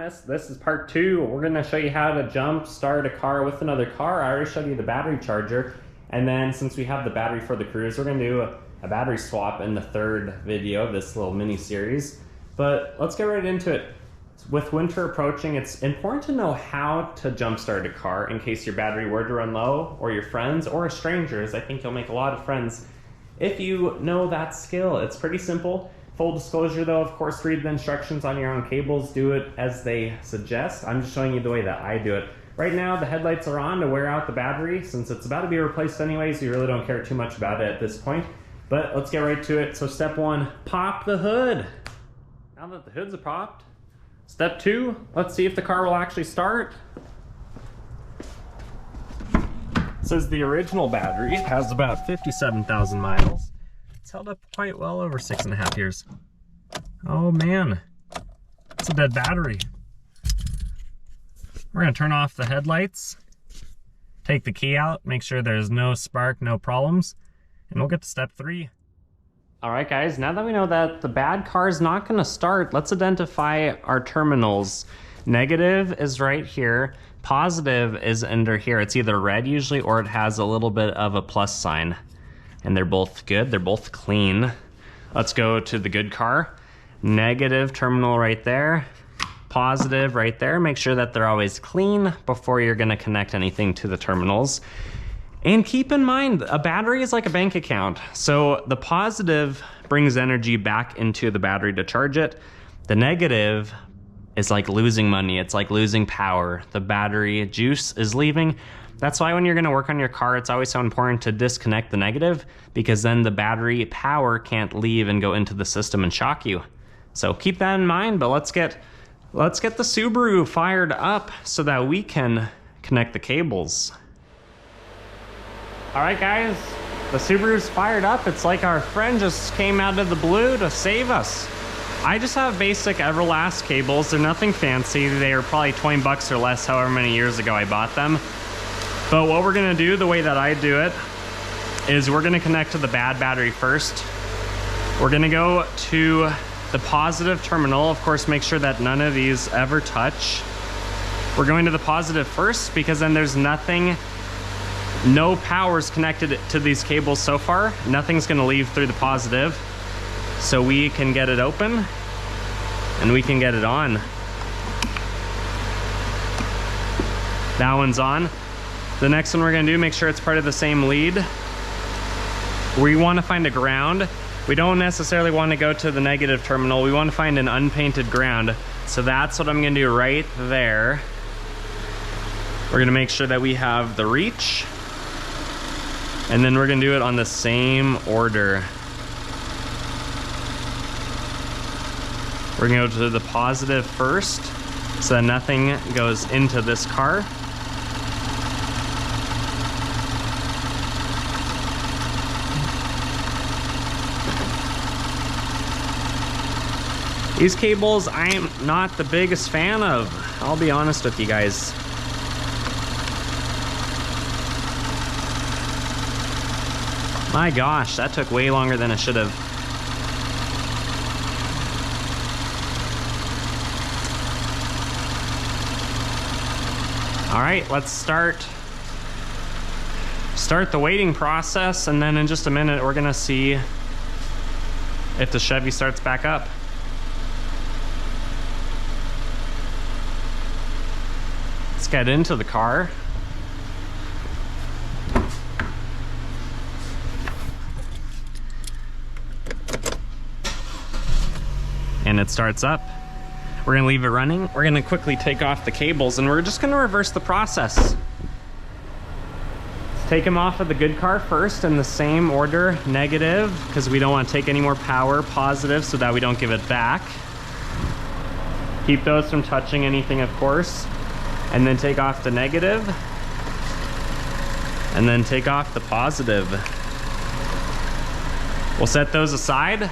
promise, this is part 2. We're gonna show you how to jump start a car with another car. I already showed you the battery charger. And then since we have the battery for the Cruze, we're gonna do a battery swap in the 3rd video of this little mini series. But let's get right into it. With winter approaching, it's important to know how to jump start a car in case your battery were to run low, or your friends or strangers. I think you'll make a lot of friends if you know that skill. It's pretty simple. Full disclosure though, of course, read the instructions on your own cables. Do it as they suggest. I'm just showing you the way that I do it. Right now, the headlights are on to wear out the battery. Since it's about to be replaced anyways, you really don't care too much about it at this point. But let's get right to it. So step 1, pop the hood. Now that the hoods are popped, step 2, let's see if the car will actually start. It says the original battery has about 57,000 miles. It's held up quite well over 6.5 years. Oh man, it's a dead battery. We're gonna turn off the headlights, take the key out, make sure there's no spark, no problems, and we'll get to step 3. All right guys, now that we know that the bad car is not gonna start, let's identify our terminals. Negative is right here. Positive is under here. It's either red usually, or it has a little bit of a plus sign. And they're both good, they're both clean. Let's go to the good car. Negative terminal right there. Positive right there. Make sure that they're always clean before you're gonna connect anything to the terminals. And keep in mind, a battery is like a bank account. So the positive brings energy back into the battery to charge it. The negative is like losing money. It's like losing power. The battery juice is leaving. That's why when you're gonna work on your car, it's always so important to disconnect the negative, because then the battery power can't leave and go into the system and shock you. So keep that in mind, but let's get the Subaru fired up so that we can connect the cables. All right guys, the Subaru's fired up. It's like our friend just came out of the blue to save us. I just have basic Everlast cables. They're nothing fancy. They are probably 20 bucks or less, however many years ago I bought them. But what we're gonna do, the way that I do it, is we're gonna connect to the bad battery first. We're gonna go to the positive terminal. Of course, make sure that none of these ever touch. We're going to the positive first because then there's nothing, no power's connected to these cables so far. Nothing's gonna leave through the positive. So we can get it open and we can get it on. That one's on. The next one we're gonna do, make sure it's part of the same lead. We wanna find a ground. We don't necessarily wanna go to the negative terminal. We wanna find an unpainted ground. So that's what I'm gonna do right there. We're gonna make sure that we have the reach. And then we're gonna do it on the same order. We're gonna go to the positive first, so that nothing goes into this car. These cables, I'm not the biggest fan of. I'll be honest with you guys. My gosh, that took way longer than it should have. All right, let's start the waiting process, and then in just a minute, we're gonna see if the Chevy starts back up. Let's get into the car. And it starts up. We're gonna leave it running. We're gonna quickly take off the cables and we're just gonna reverse the process. Let's take them off of the good car first in the same order. Negative, because we don't want to take any more power. Positive, so that we don't give it back. Keep those from touching anything, of course. And then take off the negative. And then take off the positive. We'll set those aside.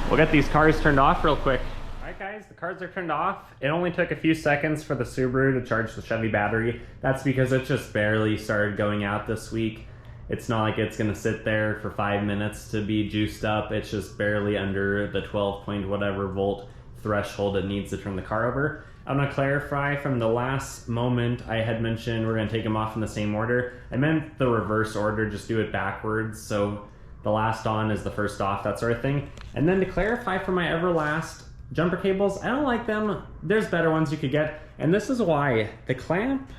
We'll get these cars turned off real quick. All right guys, the cars are turned off. It only took a few seconds for the Subaru to charge the Chevy battery. That's because it just barely started going out this week. It's not like it's gonna sit there for 5 minutes to be juiced up. It's just barely under the 12 point whatever volt threshold it needs to turn the car over. I'm gonna clarify from the last moment I had mentioned we're gonna take them off in the same order. I meant the reverse order, just do it backwards. So the last on is the first off, that sort of thing. And then to clarify for my Everlast jumper cables, I don't like them. There's better ones you could get. And this is why. The clamp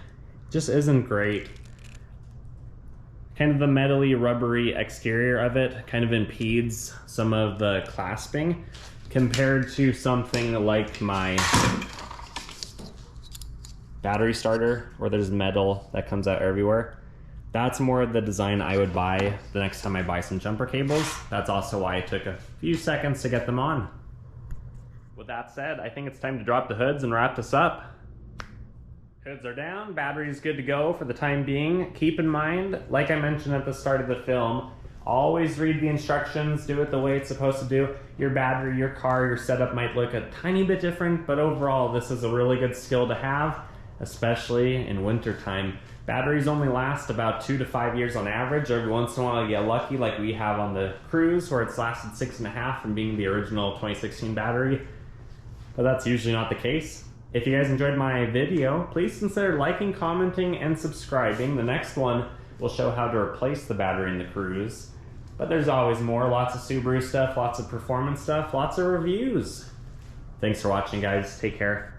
just isn't great. Kind of the metally, rubbery exterior of it kind of impedes some of the clasping compared to something like my battery starter where there's metal that comes out everywhere. That's more of the design I would buy the next time I buy some jumper cables. That's also why it took a few seconds to get them on. With that said, I think it's time to drop the hoods and wrap this up. Hoods are down, battery's good to go for the time being. Keep in mind, like I mentioned at the start of the film, always read the instructions, do it the way it's supposed to do. Your battery, your car, your setup might look a tiny bit different, but overall this is a really good skill to have, especially in winter time. Batteries only last about 2 to 5 years on average. Every once in a while you get lucky like we have on the Cruise where it's lasted 6.5 from being the original 2016 battery, but that's usually not the case. If you guys enjoyed my video, please consider liking, commenting, and subscribing. The next one will show how to replace the battery in the Cruise. But there's always more, lots of Subaru stuff, lots of performance stuff, lots of reviews. Thanks for watching, guys. Take care.